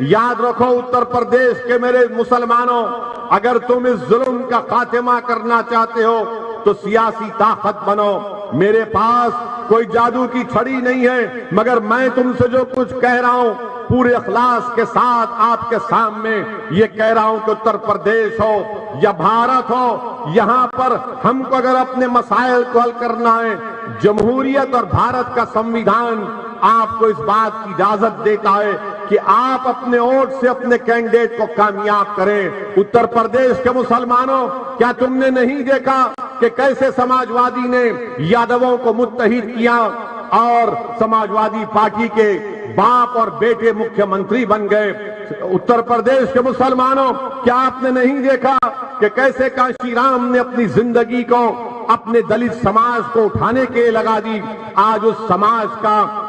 याद रखो उत्तर प्रदेश के मेरे मुसलमानों, अगर तुम इस जुल्म का खात्मा करना चाहते हो तो सियासी ताकत बनो। मेरे पास कोई जादू की छड़ी नहीं है, मगर मैं तुमसे जो कुछ कह रहा हूं पूरे इखलास के साथ आपके सामने ये कह रहा हूं कि उत्तर प्रदेश हो या भारत हो, यहां पर हमको अगर अपने मसाइल को हल करना है, जमहूरियत और भारत का संविधान आपको इस बात की इजाजत देता है कि आप अपने वोट से अपने कैंडिडेट को कामयाब करें। उत्तर प्रदेश के मुसलमानों, क्या तुमने नहीं देखा कि कैसे समाजवादी ने यादवों को मुत्तहिद किया और समाजवादी पार्टी के बाप और बेटे मुख्यमंत्री बन गए? उत्तर प्रदेश के मुसलमानों, क्या आपने नहीं देखा कि कैसे कांशीराम ने अपनी जिंदगी को अपने दलित समाज को उठाने के लिए लगा दी? आज उस समाज का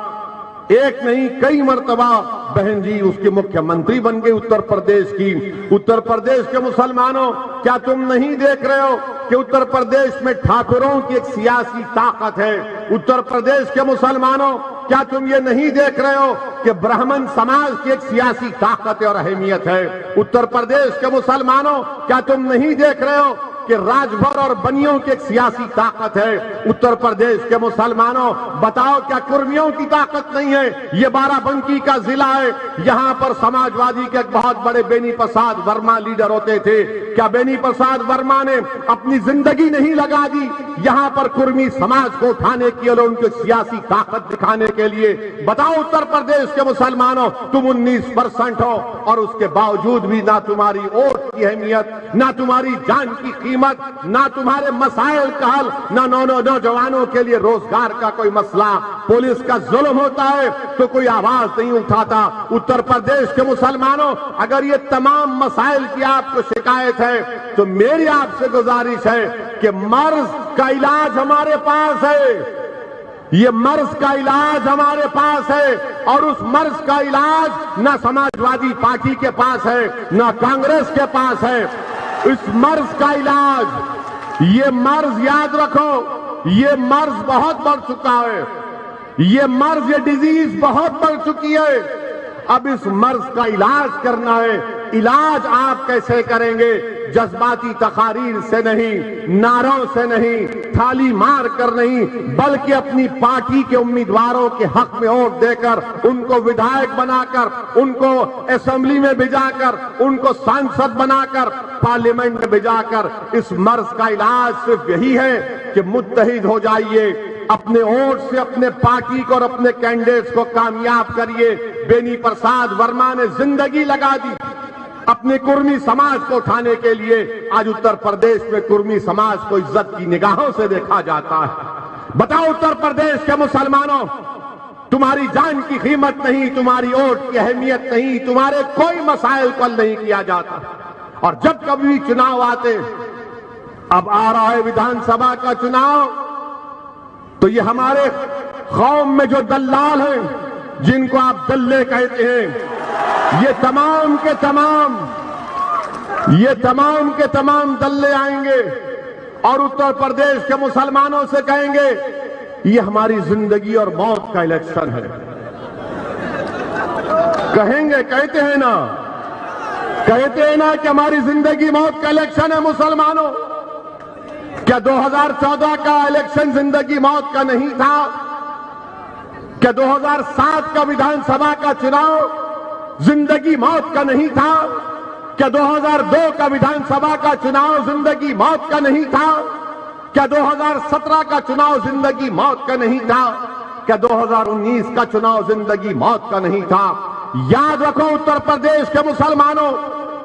एक नहीं कई मर्तबा बहन जी उसके मुख्यमंत्री बन गए उत्तर प्रदेश की। उत्तर प्रदेश के मुसलमानों, क्या तुम नहीं देख रहे हो कि उत्तर प्रदेश में ठाकुरों की एक सियासी ताकत है? उत्तर प्रदेश के मुसलमानों, क्या तुम ये नहीं देख रहे हो कि ब्राह्मण समाज की एक सियासी ताकत और अहमियत है? उत्तर प्रदेश के मुसलमानों, क्या तुम नहीं देख रहे हो कि राजभर और बनियों की एक सियासी ताकत है? उत्तर प्रदेश के मुसलमानों, बताओ क्या कुर्मियों की ताकत नहीं है? ये बाराबंकी का जिला है, यहां पर समाजवादी के एक बहुत बड़े बेनी प्रसाद वर्मा लीडर होते थे। क्या बेनी प्रसाद वर्मा ने अपनी जिंदगी नहीं लगा दी यहां पर कुर्मी समाज को उठाने की और उनकी सियासी ताकत दिखाने के लिए? बताओ उत्तर प्रदेश के मुसलमानों, तुम 19% हो और उसके बावजूद भी ना तुम्हारी वोट की अहमियत, ना तुम्हारी जान की कीमत, ना तुम्हारे मसाइल का हल, ना नौजवानों के लिए रोजगार का कोई मसला। पुलिस का जुल्म होता है तो कोई आवाज नहीं उठाता। उत्तर प्रदेश के मुसलमानों, अगर ये तमाम मसाइल की आपको शिकायत है तो मेरी आपसे गुजारिश है कि मर्ज का इलाज हमारे पास है। ये मर्ज का इलाज हमारे पास है और उस मर्ज का इलाज ना समाजवादी पार्टी के पास है, ना कांग्रेस के पास है। इस मर्ज का इलाज, ये मर्ज याद रखो, ये मर्ज बहुत बढ़ चुका है, ये मर्ज, ये डिजीज बहुत बढ़ चुकी है। अब इस मर्ज का इलाज करना है। इलाज आप कैसे करेंगे? जज्बाती तकारीर से नहीं, नारों से नहीं, थाली मार कर नहीं, बल्कि अपनी पार्टी के उम्मीदवारों के हक में वोट देकर, उनको विधायक बनाकर, उनको असेंबली में भिजाकर, उनको सांसद बनाकर, पार्लियामेंट में भिजाकर, इस मर्ज का इलाज सिर्फ यही है कि मुत्तहिद हो जाइए, अपने वोट से अपने पार्टी को और अपने कैंडिडेट्स को कामयाब करिए। बेनी प्रसाद वर्मा ने जिंदगी लगा दी अपने कुर्मी समाज को उठाने के लिए। आज उत्तर प्रदेश में कुर्मी समाज को इज्जत की निगाहों से देखा जाता है। बताओ उत्तर प्रदेश के मुसलमानों, तुम्हारी जान की कीमत नहीं, तुम्हारी वोट की अहमियत नहीं, तुम्हारे कोई मसाइल को हल नहीं किया जाता। और जब कभी चुनाव आते, अब आ रहा है विधानसभा का चुनाव, तो ये हमारे कौम में जो दल्लाल हैं, जिनको आप दल्ले कहते हैं, ये तमाम के तमाम दल्ले आएंगे और उत्तर प्रदेश के मुसलमानों से कहेंगे ये हमारी जिंदगी और मौत का इलेक्शन है। कहेंगे, कहते हैं ना कि हमारी जिंदगी मौत का इलेक्शन है। मुसलमानों, क्या 2014 का इलेक्शन जिंदगी मौत का नहीं था? क्या 2007 का विधानसभा का चुनाव जिंदगी मौत का नहीं था? क्या 2002 का विधानसभा का चुनाव जिंदगी मौत का नहीं था? क्या 2017 का चुनाव जिंदगी मौत का नहीं था? क्या 2019 का चुनाव जिंदगी मौत का नहीं था? याद रखो उत्तर प्रदेश के मुसलमानों,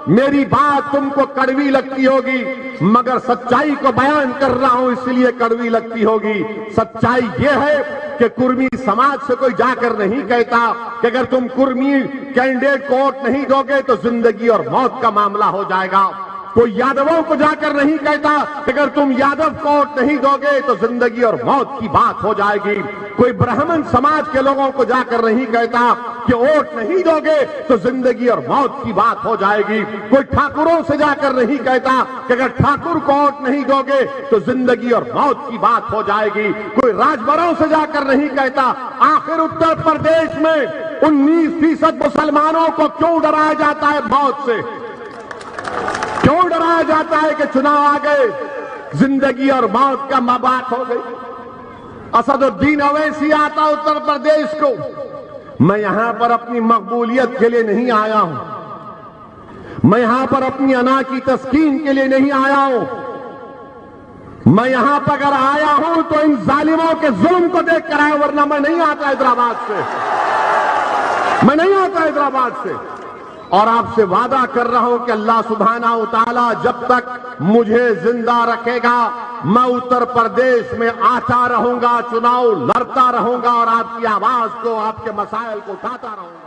मेरी बात तुमको कड़वी लगती होगी, मगर सच्चाई को बयान कर रहा हूं इसलिए कड़वी लगती होगी। सच्चाई यह है कि कुर्मी समाज से कोई जाकर नहीं कहता कि अगर तुम कुर्मी कैंडिडेट को वोट नहीं दोगे तो जिंदगी और मौत का मामला हो जाएगा। कोई यादवों को जाकर नहीं कहता कि अगर तुम यादव को वोट नहीं दोगे तो जिंदगी और मौत की बात हो जाएगी। कोई ब्राह्मण समाज के लोगों को जाकर नहीं कहता कि वोट नहीं दोगे तो जिंदगी और मौत की बात हो जाएगी। कोई ठाकुरों से जाकर नहीं कहता कि अगर ठाकुर को वोट नहीं दोगे तो जिंदगी और मौत की बात हो जाएगी। कोई राजभरों से जाकर नहीं कहता। आखिर उत्तर प्रदेश में 19% मुसलमानों को क्यों डराया जाता है मौत से? क्यों डराया जाता है कि चुनाव आ गए, जिंदगी और मौत का बात हो गई? असदुद्दीन अवैसी आता उत्तर प्रदेश को, मैं यहां पर अपनी मकबूलियत के लिए नहीं आया हूं, मैं यहां पर अपनी अना की तस्कीन के लिए नहीं आया हूं, मैं यहां पर अगर आया हूं तो इन जालिमों के जुल्म को देख कर आया, वरना मैं नहीं आता हैदराबाद से, मैं नहीं आता हैदराबाद से। और आपसे वादा कर रहा हूं कि अल्लाह सुब्हाना व तआला जब तक मुझे जिंदा रखेगा, मैं उत्तर प्रदेश में आता रहूंगा, चुनाव लड़ता रहूंगा और आपकी आवाज को, आपके मसाइल को उठाता रहूंगा।